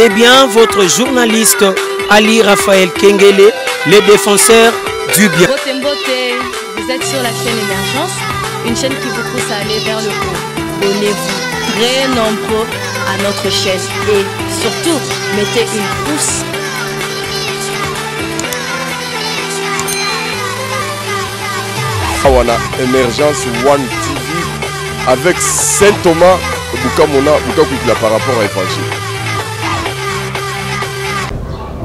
C'est bien votre journaliste Ali Raphaël Kengele, le défenseur du bien. Vous êtes sur la chaîne Émergence, une chaîne qui vous pousse à aller vers le haut. Abonnez-vous très nombreux à notre chaîne et surtout mettez une pouce. Awana Émergence One TV avec Saint Thomas Bukamona Bukakwikila par rapport à l'évangile.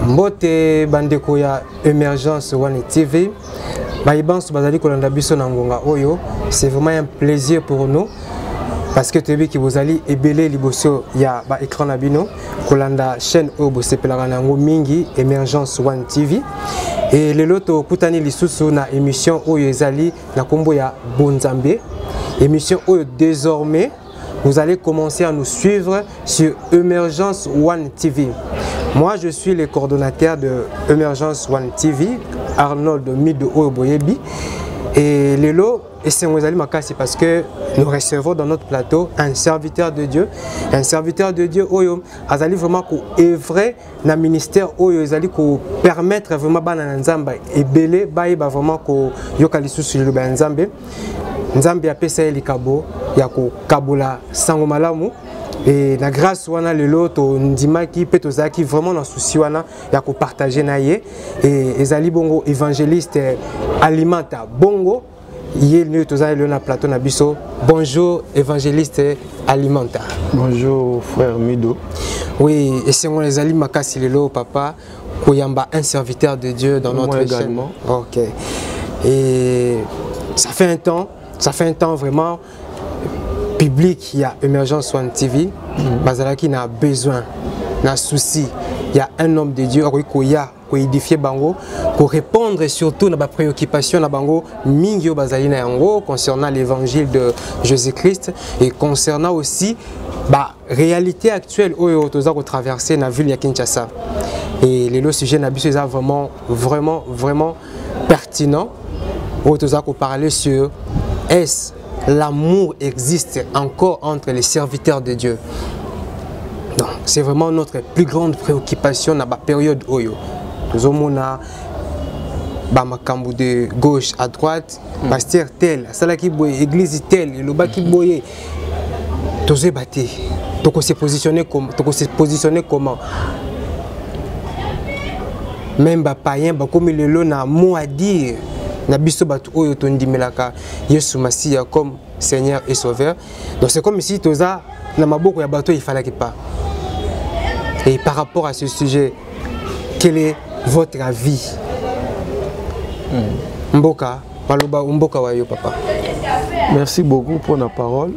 Mbote bandeko ya Émergence One TV. Baïbansu bazali kolanda biso na ngonga oyo, c'est vraiment un plaisir pour nous parce que tu qui vous allez ébélé liboso ya ba écran na bino kolanda chaîne oyo sepelaka nango mingi Émergence One TV. Et le loto kutani lisusu na émission oyo ezali na kombo ya Bonzambe. Émission oyo désormais vous allez commencer à nous suivre sur Émergence One TV. Moi je suis le coordonnateur de Émergence One TV, Arnold Mido Oboyebi. Et Lelo et Saint-Wazali Makasi parce que nous recevons dans notre plateau un serviteur de Dieu. Un serviteur de Dieu Oyo Azali vraiment ko œuvrer na ministère Oyo Azali ko permettre vraiment bana nzamba et belé baï ba vraiment ko yokalisu sur le nzambe. Nzambe a pesa elikabo ya ko kabula sango malamu. Et la grâce wana lelo to ndimaki pe tozaki vraiment na souci wana ya ko partager na ye et ezali bongo évangéliste alimenta bongo yé ne tozali le na plateau na biso. Bonjour évangéliste alimenta. Bonjour frère Mido. Oui, et c'est moi ezali makasi lelo papa koyamba un serviteur de Dieu dans notre chaîne. OK. Et ça fait un temps vraiment public, il y a Émergence One TV, Bazalaki n'a besoin, n'a souci. Il y a un homme de Dieu qui a édifié Bango, pour répondre surtout à la préoccupation de Bango, Mingyo Bazalina Yango, concernant l'évangile de Jésus-Christ et concernant aussi la réalité actuelle où nous avons traversé la ville de Kinshasa. Et les sujets sont vraiment pertinents. Où nous avons parlé sur est-ce l'amour existe encore entre les serviteurs de Dieu. C'est vraiment notre plus grande préoccupation dans la période Oyo. Nous avons makambu de gauche à droite, pasteur tel, salaki boye, église tel, le baki boye. Tous batté. Donc on s'est positionné comment? Même les païens, comme le lot n'a mot à dire. Nabiso batu oyo tondimelaka Yesu Masiya comme Seigneur et Sauveur. Donc c'est comme si toza na maboko ya bato il fallait pas. Et par rapport à ce sujet, quel est votre avis? Mboka, paloba mboka wa yo papa. Merci beaucoup pour la parole.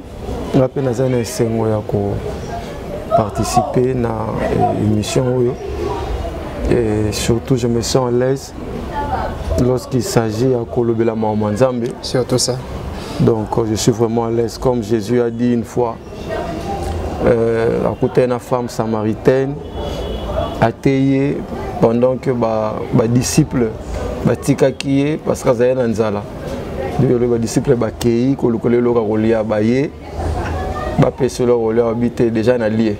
Je rappelle nazana sengo ya ko participer na émission oyo. Et surtout je me sens à l'aise lorsqu'il s'agit à Kolobela Mamanzambe. Surtout ça. Donc je suis vraiment à l'aise. Comme Jésus a dit une fois, à côté d'une femme samaritaine, atteignée pendant que les disciples batikakiye parce que zaya nanzala. Les disciples bakei kolokole loka kolia baye ba pesolo kolia habiter déjà na lié.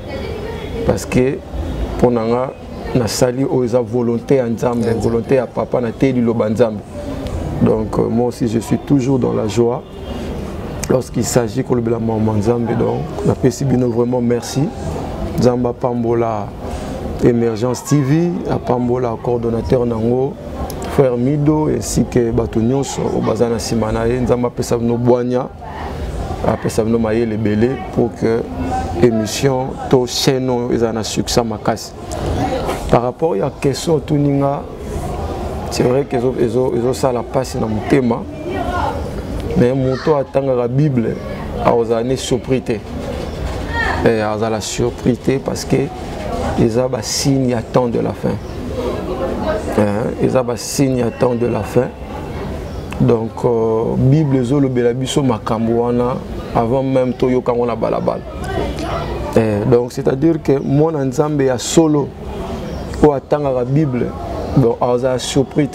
Parce que pour nanga na sali oza volonté en Nzambe, volonté à papa na teli lo banzambe. Donc moi aussi je suis toujours dans la joie lorsqu'il s'agit de la maman Nzambe. Donc na pesi bino vraiment merci. Nzamba Pambola Émergence TV, à Pambola coordonnateur nango, frère Mido ainsi que bato nyonso au bazana simanaye Nzamba pesa bino boanya pesa bino mayele belé pour que émission to chaîne ezana succès makasi. Par rapport à la question de c'est vrai qu'ils ont ça la passe dans mon thème, mais mon temps attend la Bible aux années surprise. Et à la surprise parce que ils ont un signe à temps de la fin. Ils ont un signe à temps de la fin. Donc Bible ils ont le belabiso makambuana avant même toyo quand on a balabal. Donc c'est-à-dire que mon ensemble est solo. Pour attendre la Bible, donc on a surpris.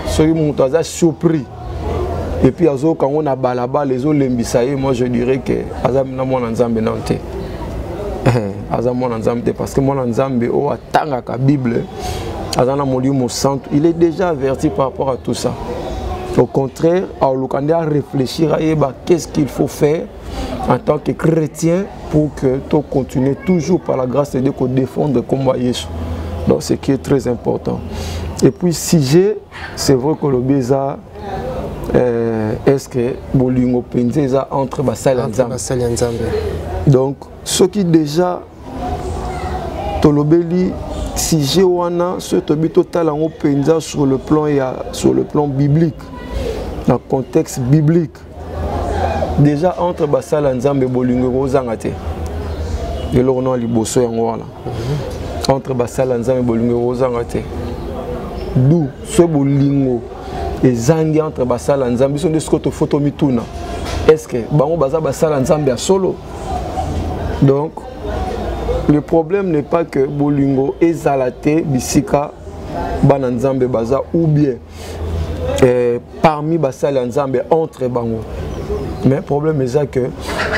Celui qui a surpris. Et puis quand on a balaba les autres lembisaye, moi je dirais que azam na mon ensemble nanté. aza mwana nzambe parce que mwana nzambe o atangaka Bible aza na molimo santo, il est déjà averti par rapport à tout ça. Au contraire, à réfléchir à qu'est-ce qu'il faut faire en tant que chrétien pour que tu continues toujours par la grâce de Dieu qu'on défendre le combat Jésus. Donc ce qui est très important. Et puis si c'est vrai que le Béza est-ce que Bolingo Penza entre Basal et Nzambe. Donc ce qui déjà Tolobeli si j'ai wana ce tobi total en Penza sur le plan biblique, dans le contexte biblique. Déjà entre Basal et Nzambe Bolingo Rozangate. Et là on a liboso yangwana. Entre Basal et Nzambe Bolingo Rozangate. D'où ce Bolingo et zangi entre Basal et Nzambe sont des scotos photo mituna. Est-ce que bango baza Basal et Nzambe a solo? Donc le problème n'est pas que Bolingo est zalaté bisika bana Nzambe baza ou bien parmi Basal et Nzambe entre bango. Mais le problème est que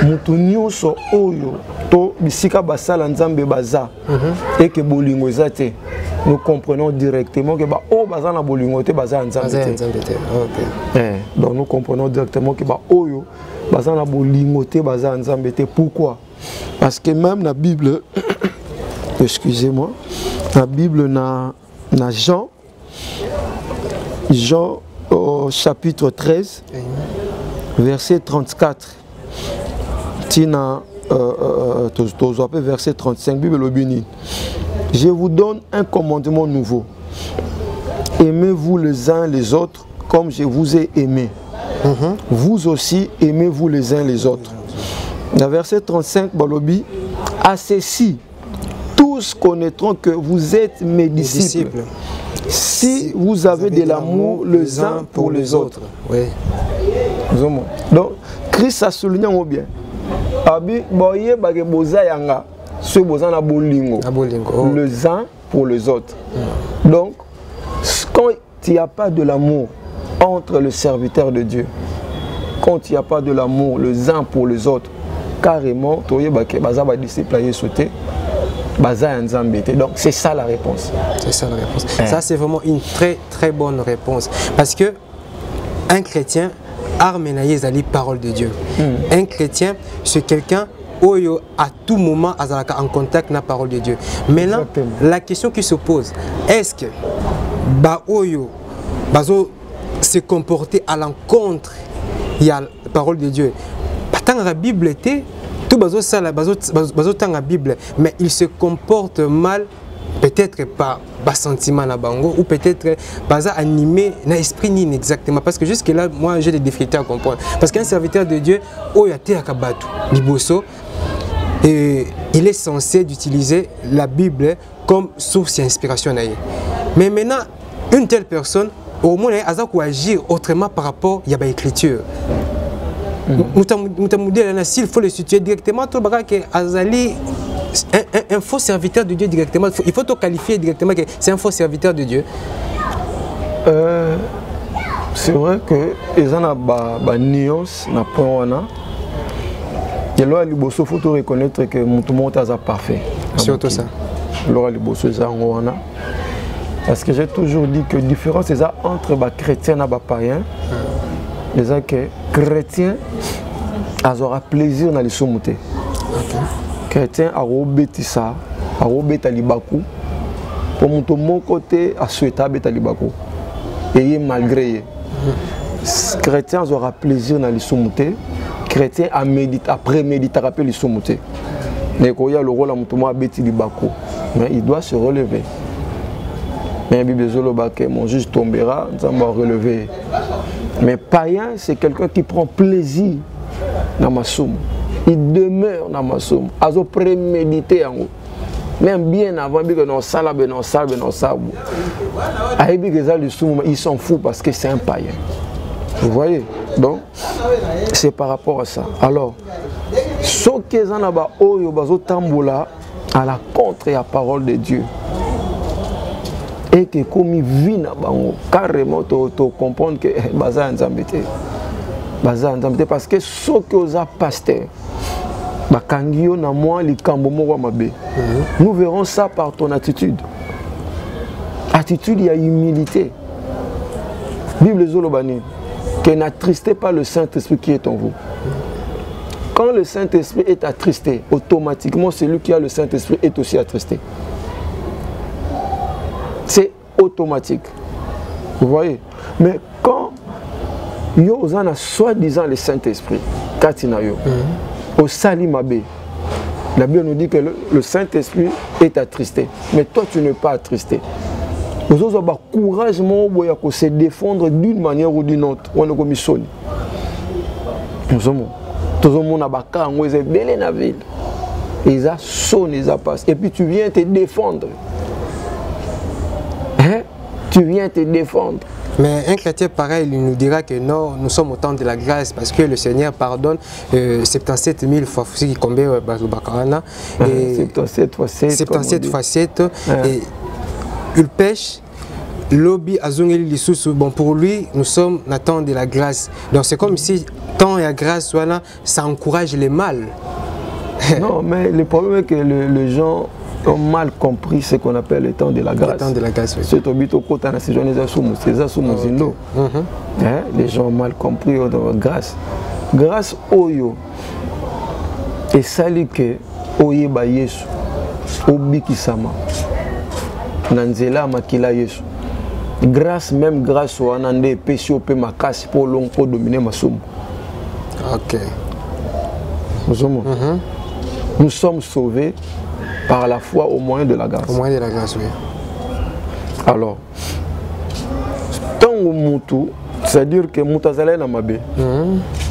mutunio so oyo to bisika Basal et Nzambe baza et que Bolingo zate. Nous comprenons directement que oh baza na Bolingo te baza Nzambe. Donc nous comprenons directement que oyo baza na Bolingo te baza Nzambe te. Pourquoi? Parce que même la Bible excusez-moi, la Bible na Jean au chapitre 13 verset 34 tina verset 35 Bible le béni. Je vous donne un commandement nouveau. Aimez-vous les uns les autres comme je vous ai aimé. Vous aussi aimez-vous les uns les autres. Dans verset 35, Balobi, à ceci, tous connaîtront que vous êtes mes disciples. Si vous avez de l'amour les uns pour les autres. Oui. Donc, Christ a souligné bien. Abi, boye bage boza yanga. Ce besoin na bolingo, les uns pour les autres. Donc, quand il n'y a pas de l'amour entre les serviteurs de Dieu, quand il n'y a pas de l'amour les uns pour les autres, carrément, donc c'est ça la réponse. C'est ça la réponse. Ça, c'est vraiment une très très bonne réponse. Parce que un chrétien, armenaïe zali parole de Dieu. Un chrétien, c'est quelqu'un Oyo à tout moment en contact avec la parole de Dieu. Maintenant, la question qui se pose, est-ce que Oyo se comporter à l'encontre de la parole de Dieu? Tant la Bible était, tout la Bible, mais il se comporte mal, peut-être par sentiment na bango ou peut-être pas animé na esprit ni exactement, parce que jusque là moi j'ai des difficultés à comprendre, parce qu'un serviteur de Dieu Oyo te akabatu liboso. Et il est censé d'utiliser la Bible comme source d'inspiration. Mais maintenant, une telle personne, au moins, elle doit agir autrement par rapport à l'écriture. S'il faut le situer directement, un faux serviteur de Dieu directement, il faut te qualifier directement que c'est un faux serviteur de Dieu. C'est vrai que les gens ont des nuances, et là, il faut reconnaître que tout le monde est parfait. Surtout ça. Parce que j'ai toujours dit que la différence est entre les chrétiens et les païens. Les chrétiens auront plaisir dans les sommets. Les chrétiens auront bêtisa, auront bêta libaku. Pour mon côté, à souhaiter bêta libaku. Et malgré. Les chrétiens auront plaisir dans les sommets. Chrétien a médité, après méditer, rappelle les sommets. Mais quand il y a le rôle à mon bêti libaku, mais il doit se relever. Mais la Bible dit mon juge tombera, nous allons relever. Mais païen, c'est quelqu'un qui prend plaisir dans ma somme. Il demeure dans ma somme. Il a prémédité en haut. Même bien avant que nous ils s'en foutent parce que c'est un païen. Vous voyez? Donc, c'est par rapport à ça. Alors, ce qui est à la contre la parole de Dieu. Et que comme il vit carrément, tu comprends que Baza Nzambete. Parce que ce que vous avez pasteur, bakangio na moi likambo moko mabe. Nous verrons ça par ton attitude. Attitude, il y a humilité. Bible Zolobani, que n'attristez pas le Saint-Esprit qui est en vous. Quand le Saint-Esprit est attristé, automatiquement celui qui a le Saint-Esprit est aussi attristé. C'est automatique. Vous voyez? Mais quand yo a soi-disant le Saint-Esprit, katina yo, au Salimabe, la Bible nous dit que le Saint-Esprit est attristé. Mais toi, tu n'es pas attristé. Nous avons un courage pour se défendre d'une manière ou d'une autre. On est comme sonne. Nous avons des belles dans la ville. Ils sonnent, ils passent. Et puis tu viens te défendre. Hein? Tu viens te défendre. Mais un chrétien pareil, il nous dira que non, nous sommes au temps de la grâce parce que le Seigneur pardonne 77 000 fois qui combien 77 fois 7. 77 fois 7. Et il pêche, lobby azongeli lisusu. Bon, pour lui, nous sommes dans le temps de la grâce. Donc c'est comme si temps et la grâce, voilà, ça encourage les mal. Non, mais le problème est que les gens ont mal compris ce qu'on appelle le temps de la grâce. Le temps de la grâce, oui. Les gens ont mal compris la grâce. Grâce oyo et sali que oye ba Yesu obikisama nanzela makila Yesu. Grâce, même grâce au anande pesio pe makasi pour long pour dominer masumu. OK. Nous sommes sauvés par la foi au moyen de la grâce. Au moyen de la grâce, oui. Alors, tant au mutu, c'est-à-dire que mutazale na mabe,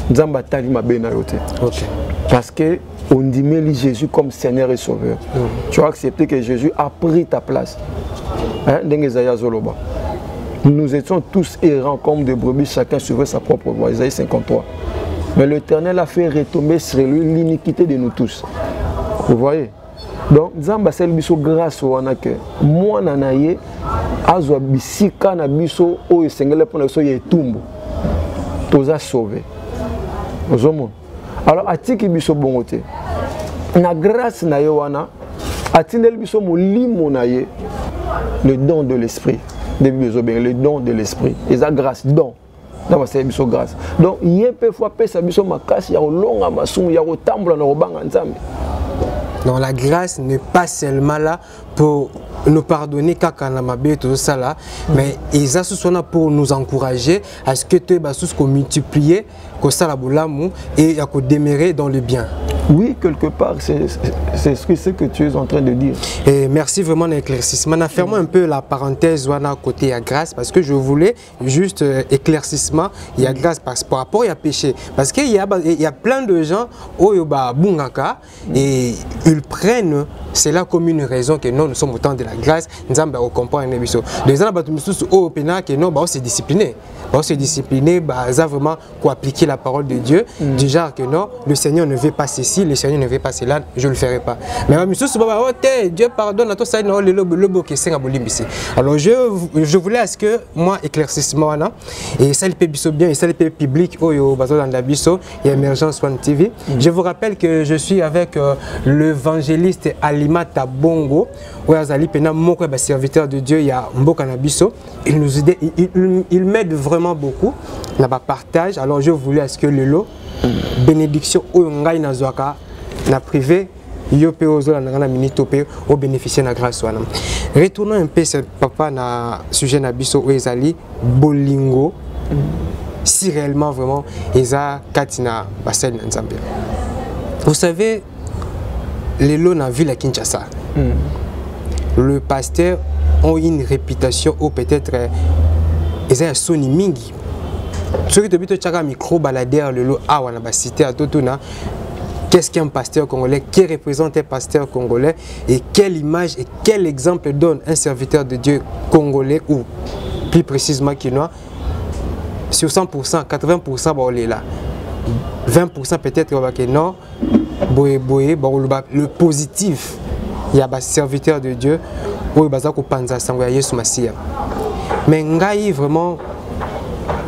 nzamba tali mabe na yote. OK. Parce que on dit Jésus comme Seigneur et Sauveur. Tu as accepté que Jésus a pris ta place. Hein? Nous étions tous errants comme des brebis, chacun suivait sa propre voie. Isaïe 53. Mais l'Éternel a fait retomber sur lui l'iniquité de nous tous. Vous voyez? Donc, Zamba c'est biso grâce au anake. Moi nanaye azwa bisika na biso o esengele pour so yetumbu. Toza sauvé. Ozomo. Alors atiki biso bongote. Na grâce na ye wana atindel biso molimo na ye le don de l'esprit. Le don de l'esprit. Et ça grâce don. Donc c'est biso grâce. Donc yé peut fois pesa biso makasi ya longa masumu ya kotambola na robanga nzambe. Donc la grâce n'est pas seulement là pour nous pardonner quand on a bien tout ça là, mais ils sont pour nous encourager à ce que tu vas multiplier, que ça la boulamu et à demeurer dans le bien. Oui, quelque part, c'est ce que tu es en train de dire. Et merci vraiment de l'éclaircissement. Fermons un peu la parenthèse à côté à grâce parce que je voulais juste éclaircissement. Il y a grâce par rapport à péché. Parce qu'il y a plein de gens et ils prennent cela comme une raison que non, nous sommes au temps de la grâce. Nous avons compris. Les gens se discipliner. Se discipliner, vraiment appliquer la parole de Dieu. Du genre que non, le Seigneur ne veut pas ceci, le Seigneur ne veut pas cela, je ne le ferai pas. Mais Dieu pardonne à toi, ça alors je voulais à ce que moi éclaircissement et ça le peut bien et ça le peut public au bateau dans la biso et Émergence One TV. Je vous rappelle que je suis avec l'évangéliste Alimata Bongo, serviteur de Dieu, il y a Mboka Nabiso. Il m'aide vraiment beaucoup dans le partage. Alors je voulais à ce que le lot bénédiction au ngai na zwaka na privé yope ozola na minitope au bénéficier na grâce wana. Retournons un peu papa na sujet na biso o ezali bolingo si réellement vraiment eza katina basel na Nzambe. Vous savez les lots na ville à Kinshasa. Le pasteur ont une réputation ou peut-être ils ont un soni mingi. Ceux qui ont un micro baladeur le lot a wana cité à Totona. Qu'est-ce qu'un pasteur congolais? Qui représente un pasteur congolais? Et quelle image et quel exemple donne un serviteur de Dieu congolais ou plus précisément quinois? Sur 100%, 80% on est là. 20% peut-être que non. Le positif, il y a un serviteur de Dieu où il y a un Messie. Mais ngai vraiment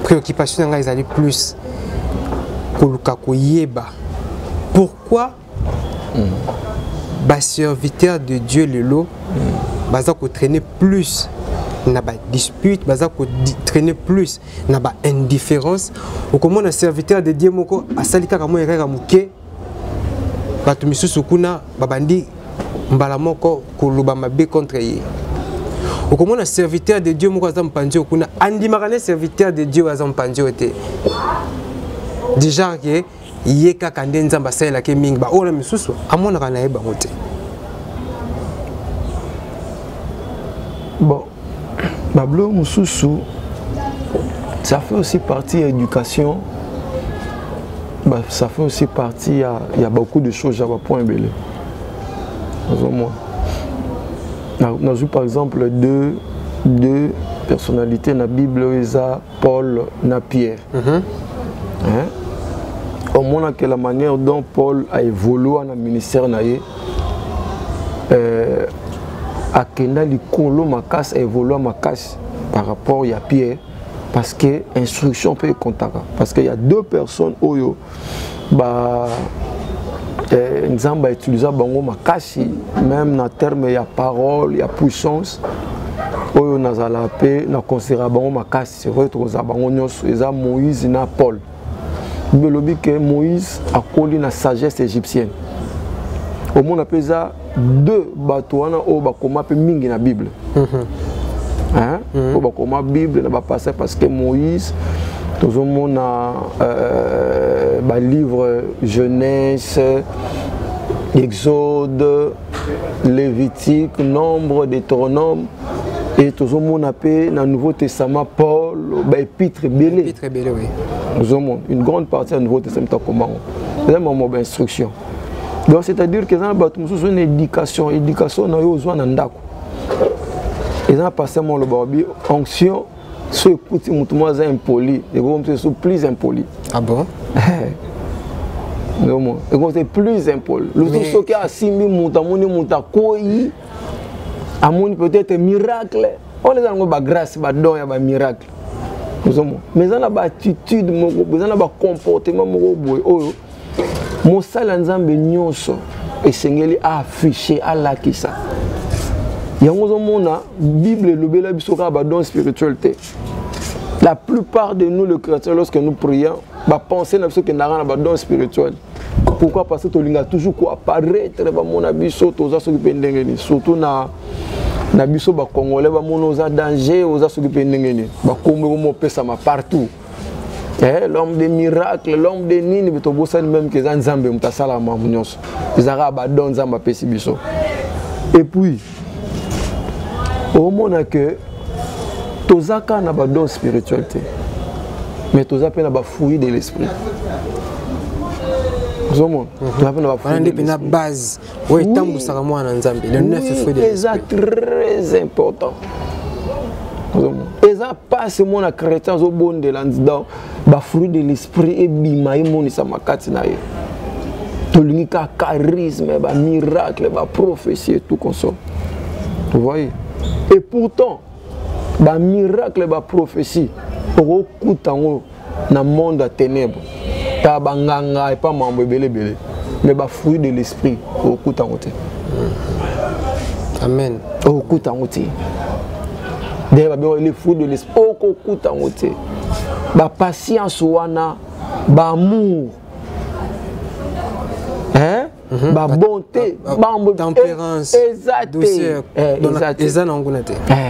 préoccupation ngai plus pourquoi Bas serviteur de Dieu le lot, baza ko traîner plus na ba dispute, baza ko traîner plus na ba indifférence. Ou comment un serviteur de Dieu moko asali kaka mo erreur muke batu misusu kuna babandi mbala moko kuluba mabe contre ye. Ou comment un serviteur de Dieu moko azam pandio kuna andi makane serviteur de Dieu azam pandio te. Déjà que ye kaka nde nzamba sala ke mingi ba ola misusu amona kana yeba mote. Bon, Bablo Moussoussou, ça fait aussi partie de l'éducation. Bah, ça fait aussi partie, il y a beaucoup de choses à point belé. Nous avons par exemple deux personnalités dans la Bible, Paul et Pierre. Au moins, que la manière dont Paul a évolué dans le ministère, Akenda likolo makas a évolué makas par rapport à Pierre parce que instruction peut contact parce qu'il y a deux personnes oyo ba nzamba utiliser bango makasi même na terme ya parole ya puissance oyo nazala pe na considérer bango makasi c'est vrai que za bango nyonso eza Moïse na Paul belobi que Moïse a collé na sagesse égyptienne au monde appelle ça deux bateaux au bakoma pe mingi na Bible. Hein? Au bakoma Bible na ba passer parce que Moïse tout le monde a livre Genèse, Exode, Lévitique, Nombre, Deutéronome et tout le monde appelle dans le Nouveau Testament Paul, épître belé. Épître belé oui. Une grande partie du Nouveau Testament comment. C'est un moment d'instruction. Donc c'est-à-dire que dans une éducation, éducation na yo besoin ndako. Ils ont passé mon le barbi onction so écoute mutumo za impoli, et comme c'est plus impoli. Ah bon? Non, et comme c'est plus impoli. Le tout ce qui a simbi mutamoni mutakoi amoni peut-être miracle. On les a ba grâce ba don ya ba miracle. Mais on a ba attitude moko, on a ba comportement moko boy oyo. Mosala nzambe nyonso esengeli afficher alakisa yango zomona Bible lobela biso ka ba don spiritualité. La plupart de nous les chrétiens lorsque nous prions ba penser na biso que na ba don spirituel. Pourquoi? Parce que tolinga toujours ko apparaître ba mona biso toza so kipendengeni surtout na biso ba congolais ba mona oza danger oza so kipendengeni ba kombe ko mo pesa ma partout. L'homme des miracles, l'homme des nini, mais tu as même que les Nzambe mutasala mamunyoso. Ils arabes don Nzamba pesibiso. Et puis, au moment que tozaka na ba don spiritualité, mais tozaka na ba fruit de l'esprit. Zomo, tozaka na ba fruit de l'esprit. Base, oui, tambu sakamwa na Nzambe, le 9 fruits de l'esprit. C'est très important. Et ça passe mon chrétien au bon de l'andan, ba fruit de l'esprit et bimaï mon isa makati na ye. Tolika charisme, ba miracle, ba prophétie et tout comme ça. Vous voyez? Et pourtant, ba miracle, ba prophétie, au coup dans le monde à ténèbres, ta banganga et pas mambo belé belé, mais ba fruit de l'esprit au coup dans Amen. Au coup dans d'ailleurs, les fruits de l'esprit, la patience, la amour, la bonté, la tempérance, douceur,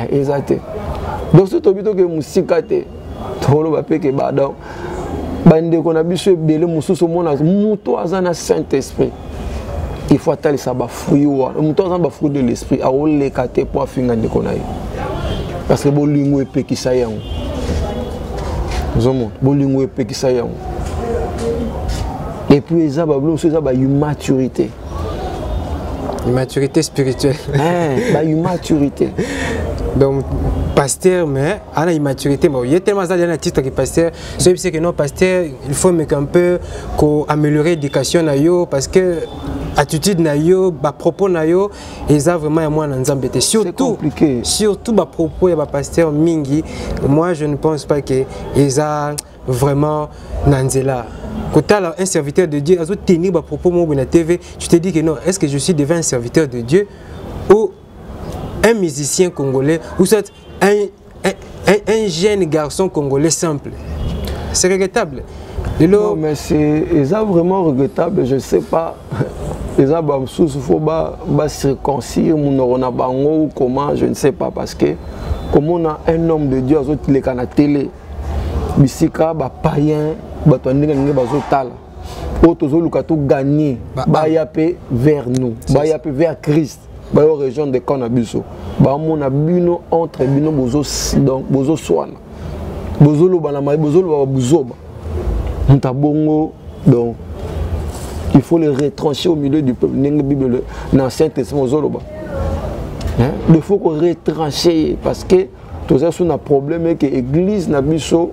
exact. Donc, si tu as dit que musique est Saint-Esprit. Il faut attendre ça, fruit de l'esprit, à les cater pour finir de connaître. Parce que bolingo epé qui ça yango. Zomo, bolingo epé qui ça yango. Et puis ça ba blonso ça ba une maturité. Une maturité spirituelle. Ba une maturité. Donc pasteur mais à la immaturité il y a tellement ça dans le titre que pasteur c'est que non pasteur il faut mais un peu améliorer l'éducation na yo parce que attitude na yo ba propos na yo et ça vraiment moi dans Nzambe surtout ba propos ya ba pasteur mingi moi je ne pense pas que ils a vraiment Nanzela. Quand tu as un serviteur de Dieu, à tenir à propos de la TV, tu te dis que non, est-ce que je suis devant un serviteur de Dieu ou un musicien congolais ou soit un jeune garçon congolais simple? C'est regrettable. Non, mais c'est vraiment regrettable, je ne sais pas. Il faut circoncire ou comment, je ne sais pas, parce que comme on a un homme de Dieu, il est à la télé, bisika ba païen, ba tondinga ninga bazotala. Otozo lukato gagner, ba yape vers nous, ba yape vers Christ, ba yo région de Konabiso. Ba mona bino entre bino bozo donc bozo soana. Bozo lo bana mai bozo lo bozoba. Montabongo donc il faut le retrancher au milieu du peuple. Bible dans l'Ancien Testament zoloba. Il faut qu'on retranche parce que tout ça c'est un problème que l'église n'a biso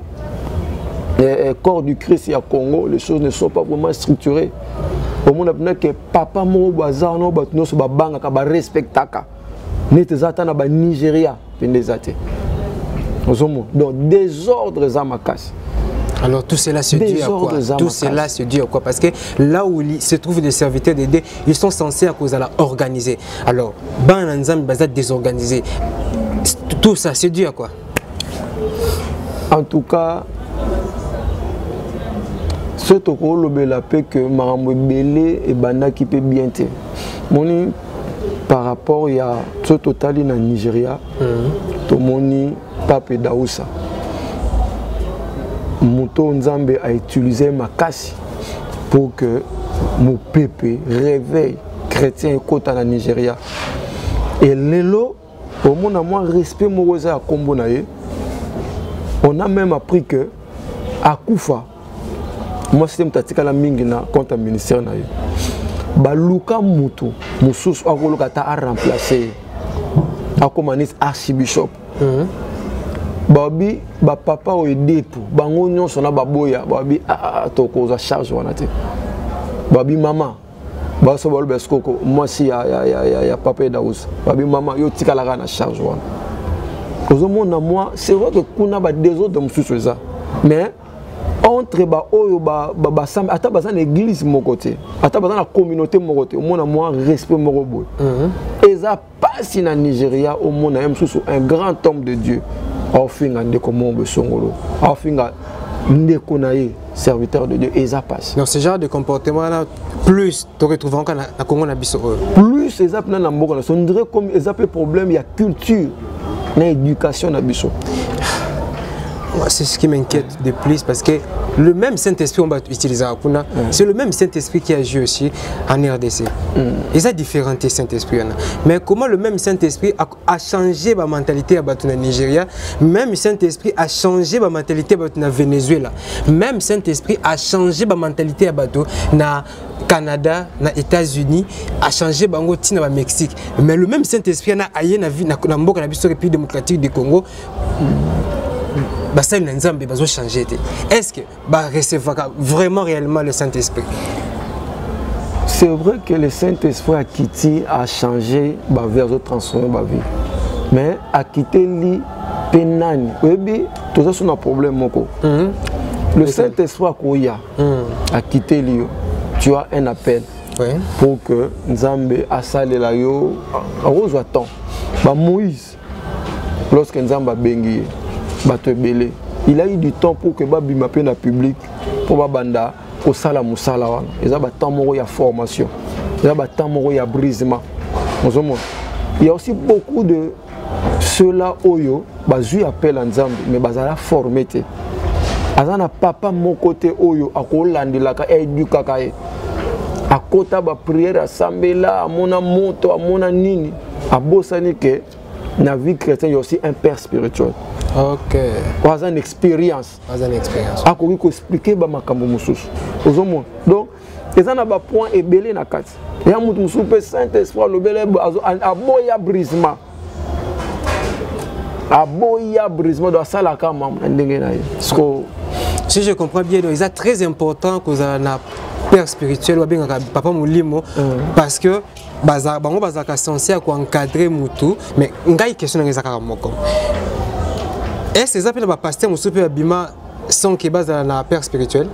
le corps du Christ au Congo, les choses ne sont pas vraiment structurées. Au monde a que papa mo bazar no batno so babanga ka ba respectaka. Netezata na ba Nigeria pendezate. Donc désordre zamakas. Alors tout cela se dit à quoi? Tout cela se dit à quoi? Parce que là où se trouvent des serviteurs de Dieu, ils sont censés à cause de la organiser. Alors, Bananzam bazat désorganisé. Tout ça se dit à quoi? En tout cas, ce toko lobela pe que Marambo Belé et Banda qui peut bien te. Moni par rapport à ce total en Nigeria, to moni Pape Daoussa. Moto Nzambe a utilisé ma casse pour que mon peuple réveille chrétien et côté en Nigeria. Et l'élo, au moins moi respect mon à Kombonaye, on a même appris que à Koufa, moi c'est un la mingina contre le ministère naïe. Baluka Moutou, Moussous a remplacé à commanis archibishop. Babi ba papa o edepu bango nyonso na baboya babi to koza charge wana te babi mama ba so balo beskoko moi si ya papa Daoussa babi mama yo tikala na charge wana ozo mona moi c'est vrai que kuna ba des autres mususu ça mais entre ba oyo ba sam ata ba na église mon côté ata ba na communauté mon côté mona moi respect mon robot et ça passe na Nigeria au mona même sous un grand homme de Dieu. Offing un décommande songolo, offing un déconnaï serviteur de Dieu et ça passe. Donc ce genre de comportement là, plus tu retrouves encore à Congo na biso. Plus ces apps na mboka, on dirait comme les apps problème, il y a culture, na éducation na biso. C'est ce qui m'inquiète de plus parce que le même Saint-Esprit on va utiliser à Kuna, c'est le même Saint-Esprit qui agit aussi en RDC. Ils ont différents Saint-Esprit. Mais comment le même Saint-Esprit a changé ma mentalité à Batuna Nigeria, même Saint-Esprit a changé ma mentalité à Batuna Venezuela, même Saint-Esprit a changé ma mentalité à Batuna Canada, na États-Unis, a changé bango tina ba Mexique. Mais le même Saint-Esprit a aillé na vie na mboka na biso République démocratique du Congo. Est-ce que recevoir vraiment réellement le Saint-Esprit? C'est vrai que le Saint-Esprit a quitté, a changé, vers autres transformé ma vie. Mais a quitté lui, pénani. Oui, tout ça c'est un problème. Le Saint-Esprit a quitté lui. Tu as un appel pour que Nzambe a salé la yo. Moïse, lorsque Nzambe a bengi. Il a eu du temps pour que Babi m'appelle dans public pour Banda au sala musala wana. Il y a temps il y a formation. Il y a temps il y a brisement. Il y a aussi beaucoup de ceux-là oyo bazu appel en Nzambe mais bazala formé te. Azana papa mon côté oyo akolandela ka édukaka ye. Akota ba prière assemblée à mona moto à mona nini. Abosani que dans la vie chrétienne, il y a aussi un père spirituel. Ok. Il y a une expérience. Il y a une expérience. Il faut expliquer ce que c'est. Donc, il y a un point et belé na kat. Il y a un super Saint-Esprit, le belé a boya brisement. A boya brisement dans ça la cam. Si je comprends bien, il est très important que vous ayez un père spirituel ou bien papa Moulimo parce que bango bazaka censé encadrer mutu mais ngai question ngezaka moko est-ce que ça peut pasteur musupe bima son qui base dans la père spirituel.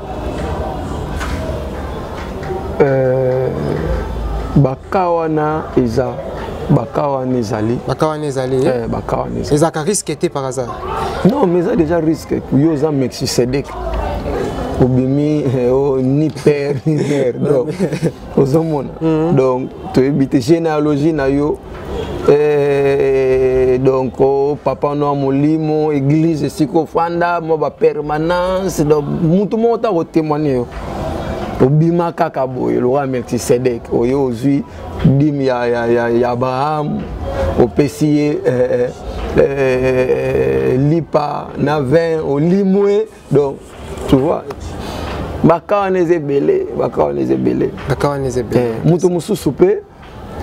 Bakawana Eza. Bakawana Ezali. Bakawana Ezali. Bakawana Ezali. Les accords risqués par hasard. Non, mais ça déjà risqué. Yosa Mexisedek. Obimi, ni père ni mère. Donc, tu évites généalogie na yo. Donc, papa no molimo, église siko fanda, mo ba permanence. Donc, tout le monde a témoigné. Obima kakabo, le roi Melchisedec. Oyo ozui dim ya Abraham, au Pessie, lipa, navin, au limoué. Donc, tu vois. Bakawaneze belé, bakawaneze belé. Bakawaneze belé. Mutu musu soupe,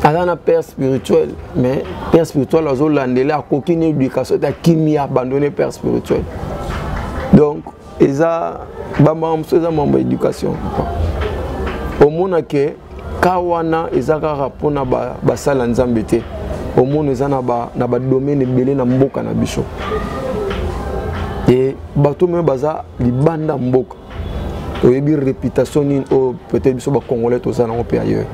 azana père spirituel, mais père spirituel azo landele a aucune éducation, ta kimi abandonné père spirituel. Donc, eza bama msoza mambo éducation. Au monde que kawana eza kaka pona ba sala nzambe te. Au monde eza na ba domaine belé na mboka na biso. Et bato me baza libanda mboka. Oyebi réputation ni peut-être biso ba congolais to ça na pe ailleurs.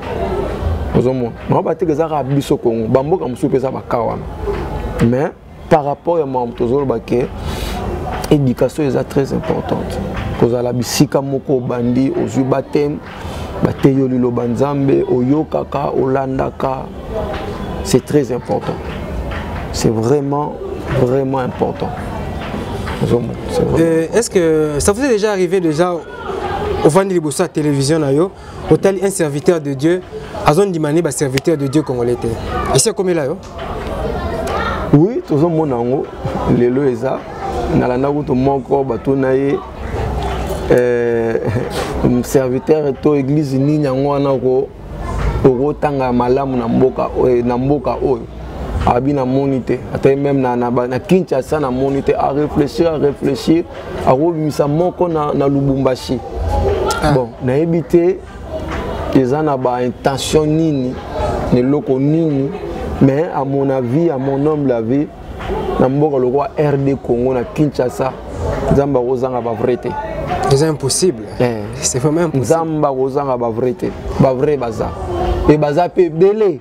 Ozomo. Na ba te kezaka biso Congo, ba mboka musu pesa ba kawana. Mais par rapport à mam tozolo ba ke éducation est très importante. Pour la bisika moko bandi ozu batem bateyo lilo banzambe oyokaka olandaka. C'est très important. C'est vraiment important. Est-ce que ça vous est déjà arrivé au Vandi Liboso à la télévision, au tel un serviteur de Dieu, à zone d'Imani, un serviteur de Dieu congolais? Et c'est combien là? Oui, tout le monde les lois, nalanda kuto moko batunaye serviteur to église ni nyango na ko tanga malamu na mboka oyo. Abina monité, même na Kinshasa na monité à réfléchir, à remisa moko na Lubumbashi. Bon, na évité les gens na ba intention nini, ne loko nini, mais à mon avis, à mon humble avis, na mboka le roi RD Congo na Kinshasa, Zamba Rosanga ba vérité. C'est impossible. C'est vraiment impossible. Zamba Rosanga ba vérité, ba vrai baza. Et baza pe belé.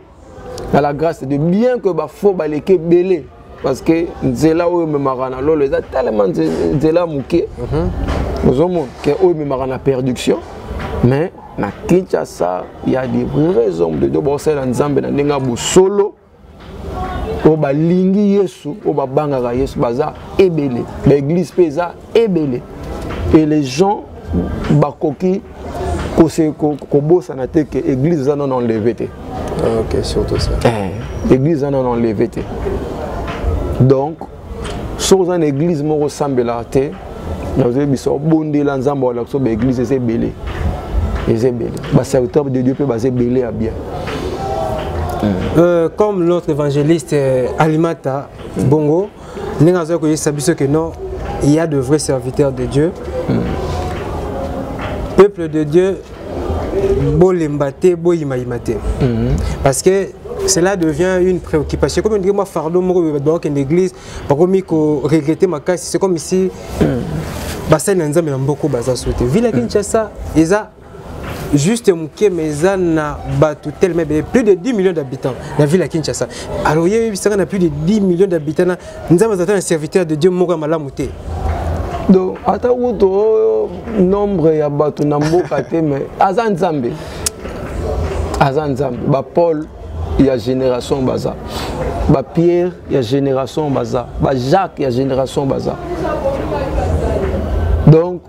À la grâce de bien que bah faut baleke belé parce que nzela oyo me marana lolo eza tellement nzela muke ozomon que oyo me marana perduction mais na Kinshasa il y a des vrais hommes de Dieu bosé na nzambe na ndenga bo solo o balingi Yesu o babanga Yesu baza ebele l'église pesa ebele et les gens bakoki ko bossa na te que église za non enlevé te. Ok, surtout ça. L'église en a enlevé. Donc, sur une église, moi, ressemble à la terre. Nous avons dit que l'église est belle. Le serviteur de Dieu peut baser belé à bien. Comme l'autre évangéliste Alimata Bongo, nous avons dit que non, il y a de vrais serviteurs de Dieu. Peuple de Dieu. Parce que cela devient une préoccupation. Comme on dit, moi, fardeau, moi, une église, par contre, regretter ma casse, c'est comme ici, bassin n'ensemble beaucoup basé sur te. Ville à Kinshasa, ils ont juste mouké, mais ils ont tellement plus de 10 millions d'habitants. La ville à Kinshasa. Alors, il y a plus de 10 millions d'habitants. Nous avons un serviteur de Dieu, Moura Malamouté. Donc, à ta nombre ya batu na mboka te mais azanzambe ba Paul ya génération baza ba Pierre ya génération baza ba Jacques ya génération baza donc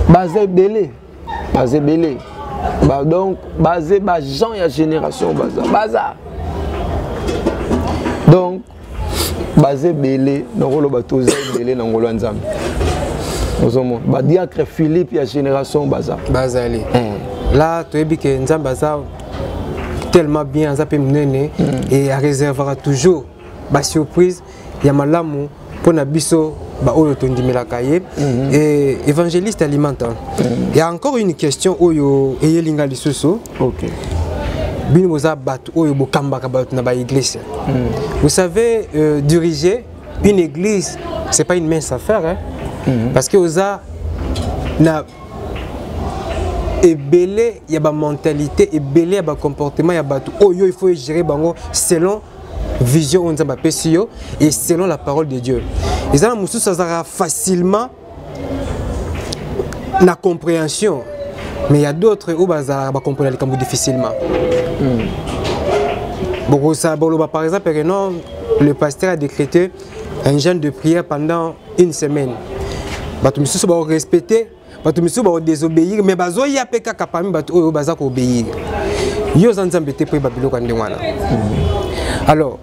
basé belé ba donc basé ba Jean ya génération baza donc basé belé na rolo batoza belé na ngolo nzambe. Ba diacre Philippe ya génération baza. Bazali. Là, tu as dit que Nzambe baza tellement bien, ça peut mener et réservera toujours ba surprise. Il y a malamu pour na biso ba oyo tondimela kaye et évangéliste alimentaire. Il y a encore une question oyo eyelinga lisusu. OK. Binoza batu oyo bokambaka batu na ba église. Vous savez diriger une église, c'est pas une mince affaire hein. Parce que oza na ebele ya ba mentalité, ebele ya ba comportement ya batu. Oh yo il faut gérer bango selon vision on zamba pesio et selon la parole de Dieu. Ils ont mususu ça facilement la compréhension, mais il y a d'autres où baza ba comprendre les difficilement. Bon ça par exemple non, le pasteur a décrété un jeûne de prière pendant une semaine. Batu mususu ba respecter, batu mususu ba désobéir, mais bazo ya peka kapami batu oyo baza ko obéir. Yo zanzambe te pri babilo kande wana. Alors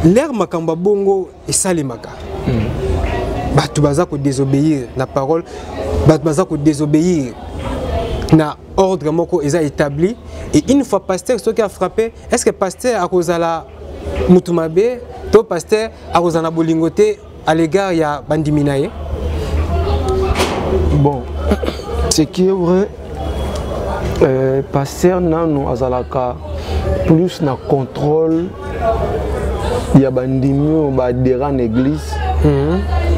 l'air makamba bongo esalemaka. Batu baza ko désobéir la parole, batu baza ko désobéir na ordre moko eza établi, et une fois pasteur ce qui a frappé, est-ce que pasteur a kozala mutumabe to pasteur a kozana bolingote à l'égard ya bandiminaye? Bon, ce qui est vrai, pasteur nano azalaka plus na contrôle ya bandimi ba deran église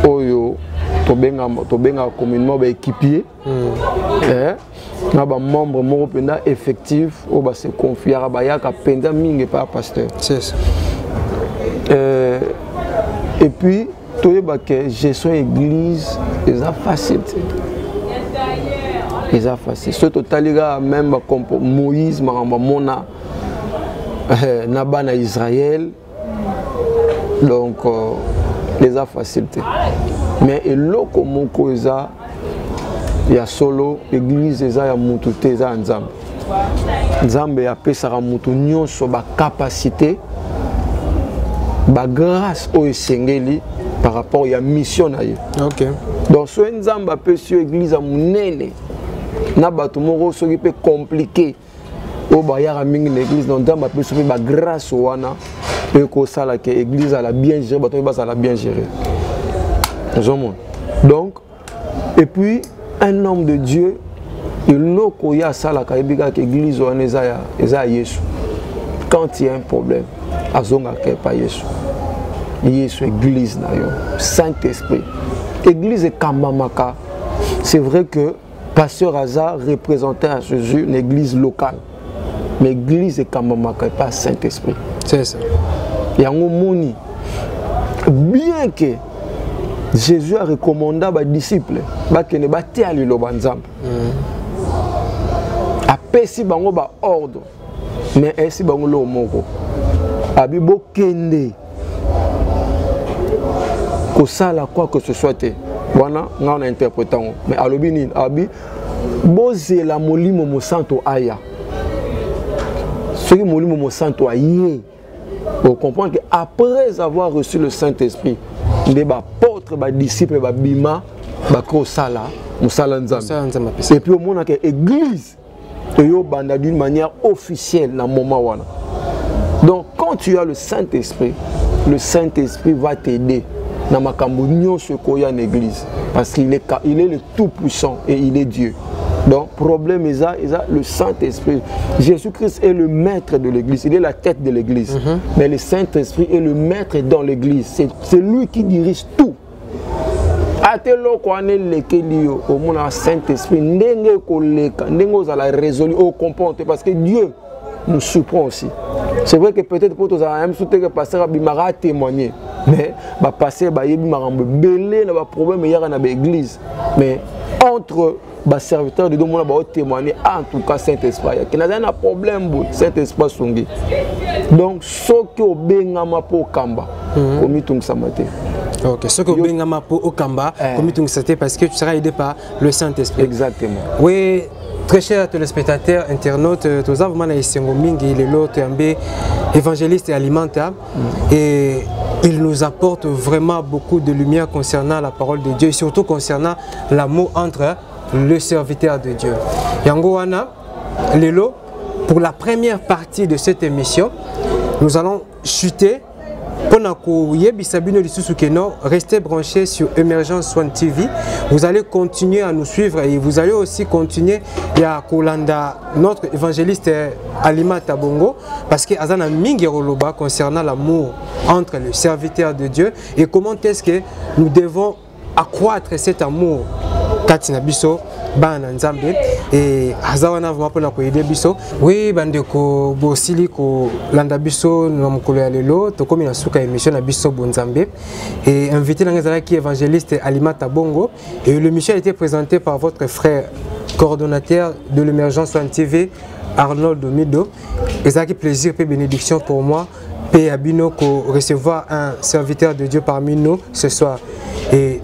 oyo to benga communément ba équipier na ba membre moko penda effectif o ba se confier ba yaka penda mingi pa pasteur. C'est ça. Et puis toyeba que gestion église eza facile. Eza facile. Ce totaliga même comme Moïse maramba mona naba na Israël. Donc les a facilité. Mais eloko moko eza ya solo église eza ya mutu te eza nzambe. Nzambe ya pesaka mutu nyonso ba capacité ba grâce o esengeli par rapport à mission na ye. OK. Donc so nzambe apesi église a munene na bato moko soki pe compliqué o ba yara mingi na église donc nzambe apesi ba grâce wana pe ko sala que église a la bien gérée, bato ba la bien gérée. Donc et puis un homme de Dieu il loko ya sala ka ebiga que église wana eza Yesu. Quand il y a un problème azonga ke pa Yesu. Yesu église na yo, Saint-Esprit. Église Kambamaka. C'est vrai que pasteur Hazard représentait à Jésus une église locale. Mais l'église Kambamaka pas Saint-Esprit. C'est ça. Yango moni. Bien que Jésus a recommandé à ses disciples que ne bati à liloba nzambe. Apesi bango ba ordre. Mais ainsi bango lo moko. Abibo kende. Kosala quoi que ce soit. Voilà, on a interprété. Mais alobini abi boze la molimo mo santo aya. Ce qui molimo mo santo aye. Vous comprenez qu'après avoir reçu le Saint-Esprit, les apôtres, les disciples, les bima, et puis au monde que l'église est d'une manière officielle dans le moment. Donc quand tu as le Saint-Esprit va t'aider dans ma cambounion ce qu'il y a en église. Parce qu'il est le tout-puissant et il est Dieu. Donc, problème est le Saint-Esprit. Jésus-Christ est le maître de l'église, il est la tête de l'église. Mais le Saint-Esprit est le maître dans l'église. C'est lui qui dirige tout. Au monde Saint-Esprit, parce que Dieu nous surprend aussi. C'est vrai que peut-être pour tous les pasteurs Bimara témoigner, mais passer belé na problème il y a dans l'église. Mais entre les serviteurs de Dieu témoigner en tout cas Saint-Esprit. Il y a un problème Saint-Esprit songi. Donc ce qui est bengama pour Kamba, comme tout ça maté. OK, ce qui est bengama pour Kamba, comme tout ça parce que tu seras aidé par le Saint-Esprit. Exactement. Oui. Très chers téléspectateurs, internautes, tous avons évangéliste et alimentaire et il nous apporte vraiment beaucoup de lumière concernant la parole de Dieu et surtout concernant l'amour entre le serviteur de Dieu. Yangoana, Lelo, pour la première partie de cette émission, nous allons chuter Restez branchés sur Emergence One TV. Vous allez continuer à nous suivre et vous allez aussi continuer à Kolanda, notre évangéliste Alimata Bongo, parce que Azana Mingeroloba concernant l'amour entre le serviteur de Dieu et comment est-ce que nous devons accroître cet amour. Katina biso bana nzambe et azawana vraiment pour ko aider biso oui bandeko bosili ko landa biso na mukolo ya lelo to komi na suka émission na biso bonzambe et invité na ngazala qui évangéliste Alimata Bongo et l'émission a été présentée par votre frère coordonnateur de l'Emergence One TV Arnold Mido et ça qui plaisir et bénédiction pour moi et abino ko recevoir un serviteur de Dieu parmi nous ce soir et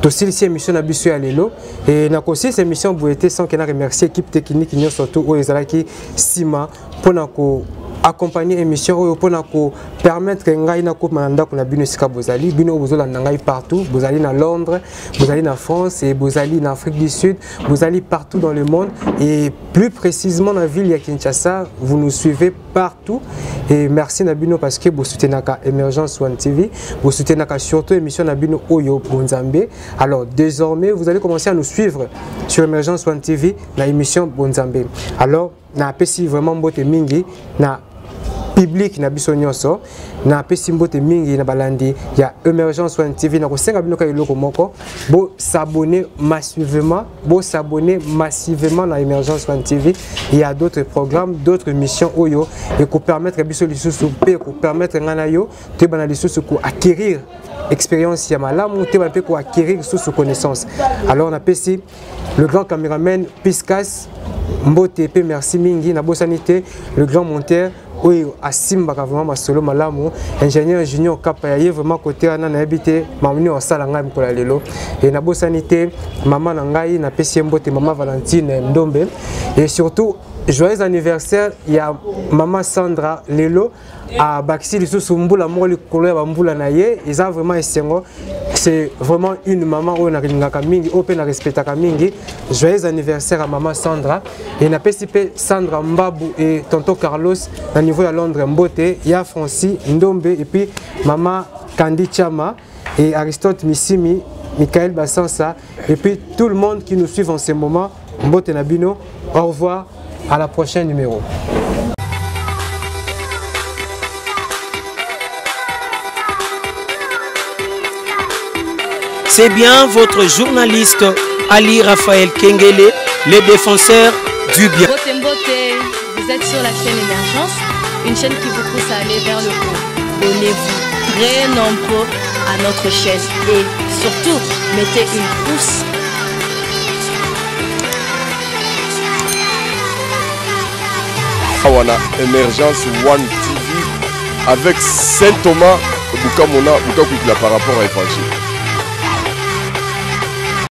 aussi cette émission na biso ya lelo et na aussi cette émission vous été sans que na remercier l'équipe technique qui surtout au ezalaki sima pour na ko accompagner émission pour na ko permettre ngai na ko mananda ko na bino sika bozali bino bozolanda ngai partout bozali na Londres bozali na France et bozali na Afrique du Sud bozali partout dans le monde et plus précisément dans la ville de Kinshasa vous nous suivez partout et merci na bino parce que vous soutenez Emergence One TV vous soutenez surtout émission na bino Oyo Bonzambe. Alors désormais vous allez commencer à nous suivre sur Emergence One TV la émission Bonzambe. Alors na pesi vraiment mbote mingi na public na biso nyonso na pesi mbote mingi na balandi ya Emergence One TV na ko senga bino ka iloko moko bo s'abonner massivement na Emergence One TV. Il y a d'autres programmes, d'autres missions oyo et ko permettre biso lisusu pe ko permettre ngana yo te bana lisusu ko acquérir expérience ya malamu te bana pe ko acquérir sous connaissance. Alors on a pesi le grand caméraman Piscas Mbote pe merci mingi na bosanité le grand monteur oui asimba vraiment masolo malamu ingénieur junior kapa ya vraiment côté ana na habité mamuni osala ngai mkola lelo et na bosanité maman na ngai na pesi Mbote maman Valentine Ndombe et surtout joyeux anniversaire ya maman Sandra lelo à Baxi lisusu mbula moko likolo ya bambula na ye eza vraiment esengo c'est vraiment une maman où on a ringaka mingi open respectaka mingi joyeux anniversaire à maman Sandra et na PCP Sandra Mbabu et tonton Carlos na niveau à Londres Mbote ya Francis Ndombe et puis maman Candy Chama et Aristote Missimi Michael Bassansa et puis tout le monde qui nous suit en ce moment Mbote Nabino au revoir à la prochaine numéro. C'est bien votre journaliste Ali Raphaël Kengele, le défenseur du bien. Mbote Mbote, vous êtes sur la chaîne Émergence, une chaîne qui vous pousse à aller vers le haut. Abonnez-vous très nombreux à notre chaîne et surtout mettez une pouce. Awana Emergence One TV avec Saint Thomas Bukamona Bukakwikila par rapport à Évangile.